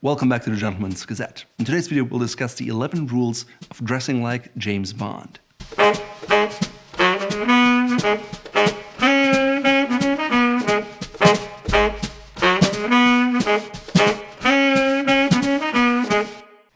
Welcome back to the Gentleman's Gazette. In today's video, we'll discuss the 11 rules of dressing like James Bond.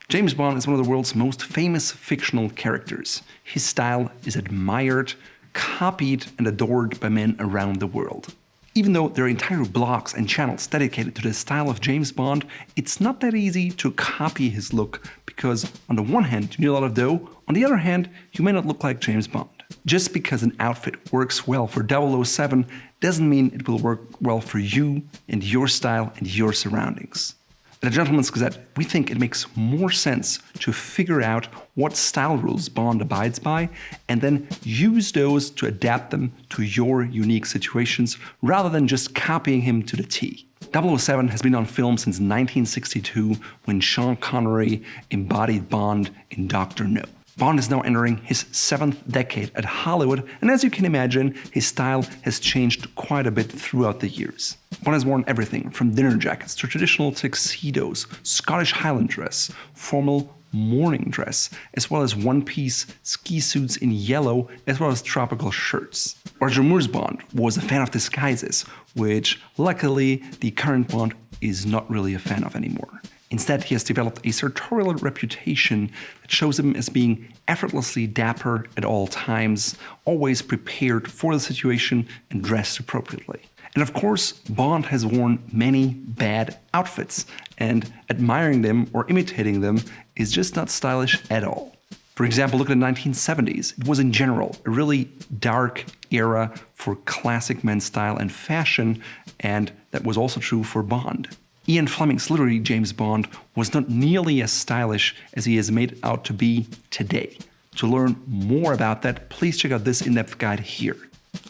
James Bond is one of the world's most famous fictional characters. His style is admired, copied, and adored by men around the world. Even though there are entire blogs and channels dedicated to the style of James Bond, it's not that easy to copy his look because on the one hand you need a lot of dough, on the other hand you may not look like James Bond. Just because an outfit works well for 007 doesn't mean it will work well for you and your style and your surroundings. At the Gentleman's Gazette, we think it makes more sense to figure out what style rules Bond abides by and then use those to adapt them to your unique situations rather than just copying him to the T. 007 has been on film since 1962 when Sean Connery embodied Bond in Dr. No. Bond is now entering his 7th decade at Hollywood, and as you can imagine, his style has changed quite a bit throughout the years. Bond has worn everything from dinner jackets to traditional tuxedos, Scottish Highland dress, formal morning dress, as well as one-piece ski suits in yellow, as well as tropical shirts. Roger Moore's Bond was a fan of disguises, which luckily the current Bond is not really a fan of anymore. Instead, he has developed a sartorial reputation that shows him as being effortlessly dapper at all times, always prepared for the situation and dressed appropriately. And of course, Bond has worn many bad outfits, and admiring them or imitating them is just not stylish at all. For example, look at the 1970s. It was in general a really dark era for classic men's style and fashion, and that was also true for Bond. Ian Fleming's literary James Bond was not nearly as stylish as he is made out to be today. To learn more about that, please check out this in-depth guide here.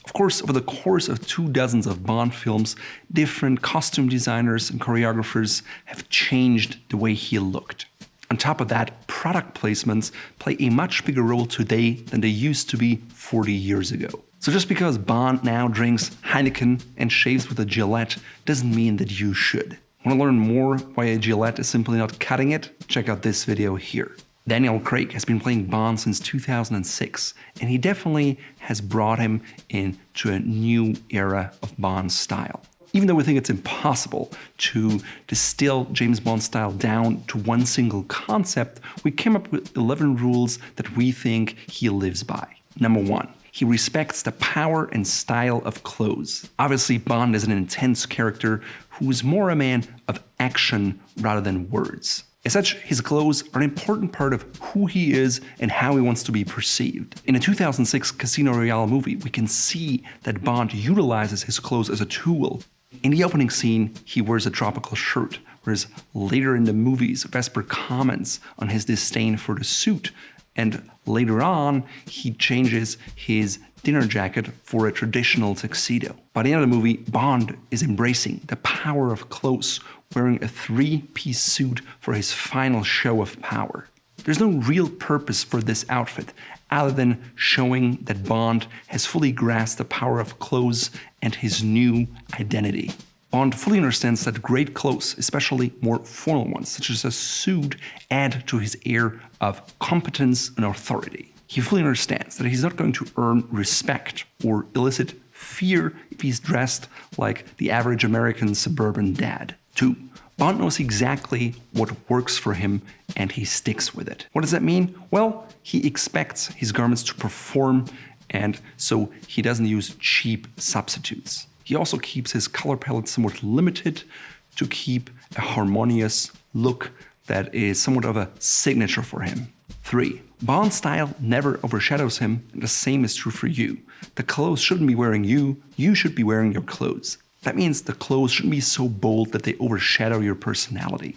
Of course, over the course of 24 of Bond films, different costume designers and choreographers have changed the way he looked. On top of that, product placements play a much bigger role today than they used to be 40 years ago. So just because Bond now drinks Heineken and shaves with a Gillette doesn't mean that you should. Want to learn more why a Gillette is simply not cutting it? Check out this video here. Daniel Craig has been playing Bond since 2006, and he definitely has brought him into a new era of Bond style. Even though we think it's impossible to distill James Bond style down to one single concept, we came up with 11 rules that we think he lives by. Number 1. He respects the power and style of clothes. Obviously, Bond is an intense character who is more a man of action rather than words. As such, his clothes are an important part of who he is and how he wants to be perceived. In a 2006 Casino Royale movie, we can see that Bond utilizes his clothes as a tool. In the opening scene, he wears a tropical shirt, whereas later in the movies, Vesper comments on his disdain for the suit, and later on, he changes his dinner jacket for a traditional tuxedo. By the end of the movie, Bond is embracing the power of clothes, wearing a 3-piece suit for his final show of power. There's no real purpose for this outfit other than showing that Bond has fully grasped the power of clothes and his new identity. Bond fully understands that great clothes, especially more formal ones, such as a suit, add to his air of competence and authority. He fully understands that he's not going to earn respect or elicit fear if he's dressed like the average American suburban dad. 2. Bond knows exactly what works for him and he sticks with it. What does that mean? Well, he expects his garments to perform, and so he doesn't use cheap substitutes. He also keeps his color palette somewhat limited to keep a harmonious look that is somewhat of a signature for him. 3. Bond's style never overshadows him, and the same is true for you. The clothes shouldn't be wearing you, you should be wearing your clothes. That means the clothes shouldn't be so bold that they overshadow your personality.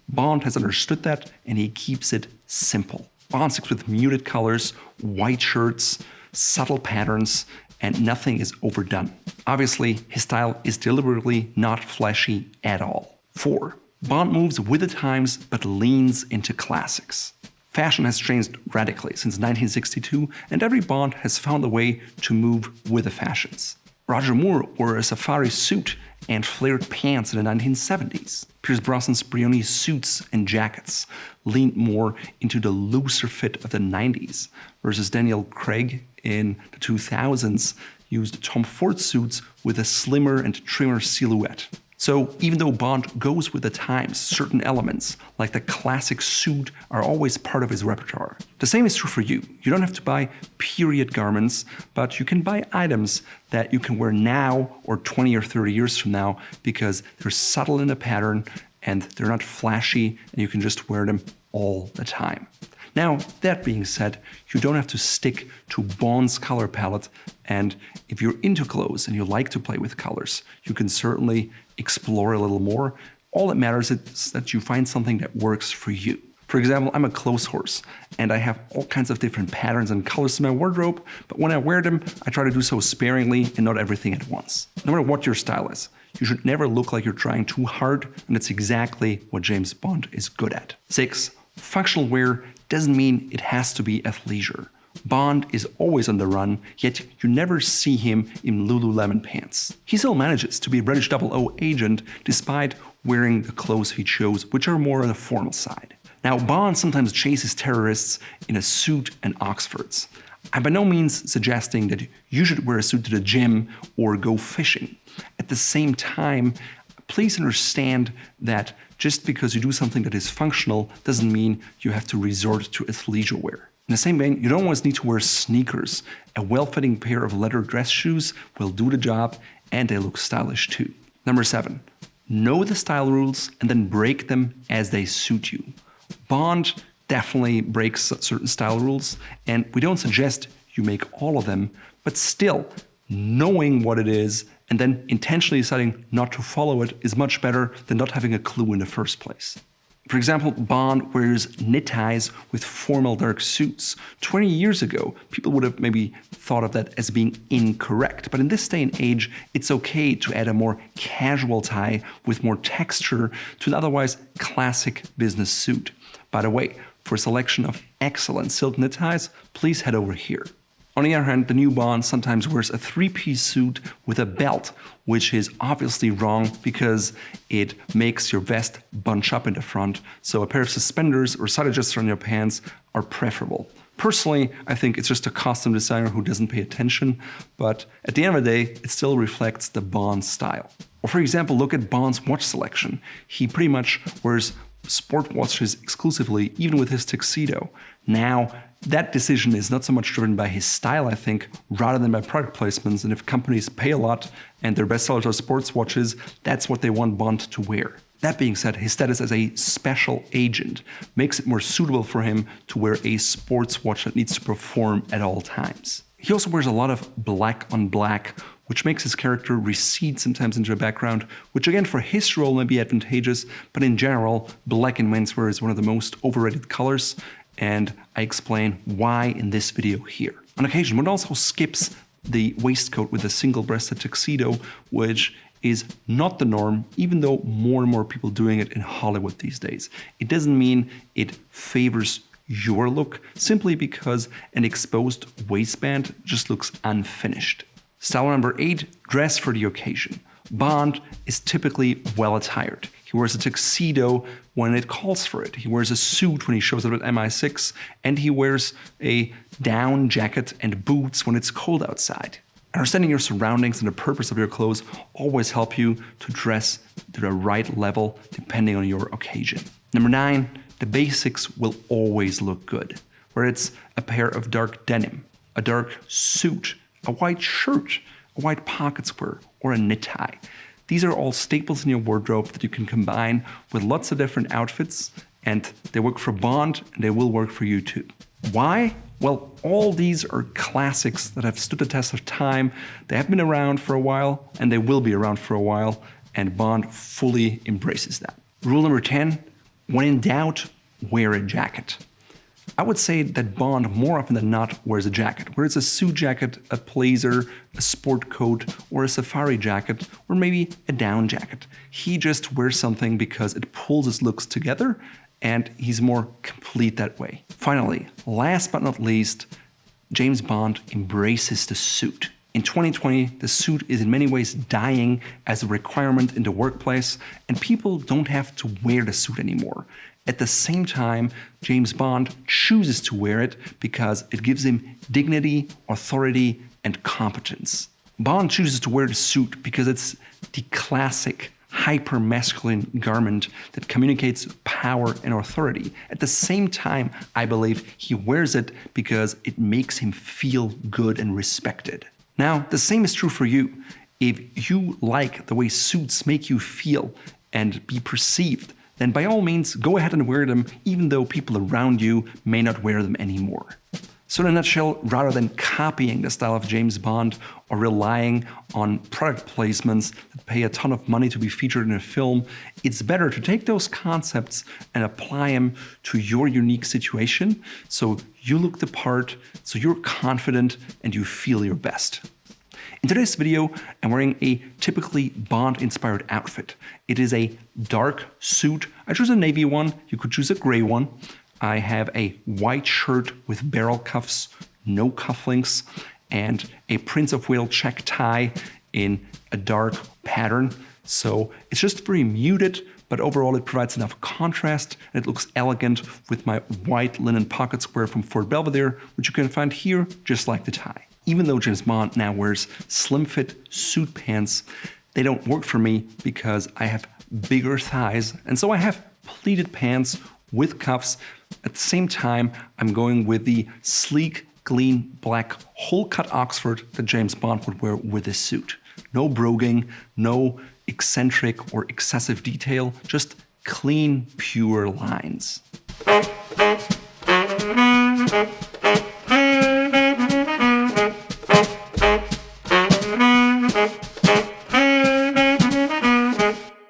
Bond has understood that, and he keeps it simple. Bond sticks with muted colors, white shirts, subtle patterns, and nothing is overdone. Obviously, his style is deliberately not flashy at all. 4. Bond moves with the times but leans into classics. Fashion has changed radically since 1962, and every Bond has found a way to move with the fashions. Roger Moore wore a safari suit and flared pants in the 1970s. Pierce Brosnan's Brioni suits and jackets leaned more into the looser fit of the 90s, versus Daniel Craig in the 2000s used Tom Ford suits with a slimmer and trimmer silhouette. So even though Bond goes with the times, certain elements, like the classic suit, are always part of his repertoire. The same is true for you. You don't have to buy period garments, but you can buy items that you can wear now or 20 or 30 years from now because they're subtle in the pattern and they're not flashy and you can just wear them all the time. Now, that being said, you don't have to stick to Bond's color palette, and if you're into clothes and you like to play with colors, you can certainly explore a little more. All that matters is that you find something that works for you. For example, I'm a clothes horse, and I have all kinds of different patterns and colors in my wardrobe, but when I wear them, I try to do so sparingly and not everything at once. No matter what your style is, you should never look like you're trying too hard, and it's exactly what James Bond is good at. 6. Functional wear doesn't mean it has to be athleisure. Bond is always on the run, yet you never see him in Lululemon pants. He still manages to be a British 00 agent despite wearing the clothes he chose, which are more on the formal side. Now, Bond sometimes chases terrorists in a suit and Oxfords. I'm by no means suggesting that you should wear a suit to the gym or go fishing. At the same time, please understand that just because you do something that is functional doesn't mean you have to resort to athleisure wear. In the same vein, you don't always need to wear sneakers. A well-fitting pair of leather dress shoes will do the job and they look stylish too. Number 7, know the style rules and then break them as they suit you. Bond definitely breaks certain style rules, and we don't suggest you make all of them, but still, knowing what it is and then intentionally deciding not to follow it is much better than not having a clue in the first place. For example, Bond wears knit ties with formal dark suits. 20 years ago, people would have maybe thought of that as being incorrect. But in this day and age, it's okay to add a more casual tie with more texture to an otherwise classic business suit. By the way, for a selection of excellent silk knit ties, please head over here. On the other hand, the new Bond sometimes wears a three-piece suit with a belt, which is obviously wrong because it makes your vest bunch up in the front, so a pair of suspenders or side adjusters on your pants are preferable. Personally, I think it's just a costume designer who doesn't pay attention, but at the end of the day, it still reflects the Bond style. Or for example, look at Bond's watch selection. He pretty much wears sport watches exclusively, even with his tuxedo. Now, that decision is not so much driven by his style, I think, rather than by product placements. And if companies pay a lot and their best sellers are sports watches, that's what they want Bond to wear. That being said, his status as a special agent makes it more suitable for him to wear a sports watch that needs to perform at all times. He also wears a lot of black on black, which makes his character recede sometimes into the background, which again for his role may be advantageous, but in general, black in menswear is one of the most overrated colors, and I explain why in this video here. On occasion, one also skips the waistcoat with a single-breasted tuxedo, which is not the norm, even though more and more people doing it in Hollywood these days. It doesn't mean it favors your look, simply because an exposed waistband just looks unfinished. Style number 8, dress for the occasion. Bond is typically well attired. He wears a tuxedo when it calls for it. He wears a suit when he shows up at MI6, and he wears a down jacket and boots when it's cold outside. Understanding your surroundings and the purpose of your clothes always help you to dress to the right level depending on your occasion. Number 9, the basics will always look good. Whether it's a pair of dark denim, a dark suit, a white shirt, a white pocket square, or a knit tie. These are all staples in your wardrobe that you can combine with lots of different outfits, and they work for Bond and they will work for you too. Why? Well, all these are classics that have stood the test of time. They have been around for a while and they will be around for a while, and Bond fully embraces that. Rule number 10, when in doubt, wear a jacket. I would say that Bond more often than not wears a jacket, whether it's a suit jacket, a blazer, a sport coat, or a safari jacket, or maybe a down jacket. He just wears something because it pulls his looks together and he's more complete that way. Finally, last but not least, James Bond embraces the suit. In 2020, the suit is in many ways dying as a requirement in the workplace, and people don't have to wear the suit anymore. At the same time, James Bond chooses to wear it because it gives him dignity, authority, and competence. Bond chooses to wear the suit because it's the classic hyper-masculine garment that communicates power and authority. At the same time, I believe he wears it because it makes him feel good and respected. Now, the same is true for you. If you like the way suits make you feel and be perceived, then by all means, go ahead and wear them, even though people around you may not wear them anymore. So in a nutshell, rather than copying the style of James Bond or relying on product placements that pay a ton of money to be featured in a film, it's better to take those concepts and apply them to your unique situation so you look the part, so you're confident and you feel your best. In today's video, I'm wearing a typically Bond-inspired outfit. It is a dark suit. I chose a navy one. You could choose a gray one. I have a white shirt with barrel cuffs, no cufflinks, and a Prince of Wales check tie in a dark pattern. So it's just very muted, but overall it provides enough contrast and it looks elegant with my white linen pocket square from Fort Belvedere, which you can find here just like the tie. Even though James Bond now wears slim-fit suit pants, they don't work for me because I have bigger thighs, and so I have pleated pants with cuffs. At the same time, I'm going with the sleek, clean, black, hole-cut Oxford that James Bond would wear with his suit. No broguing, no eccentric or excessive detail, just clean, pure lines.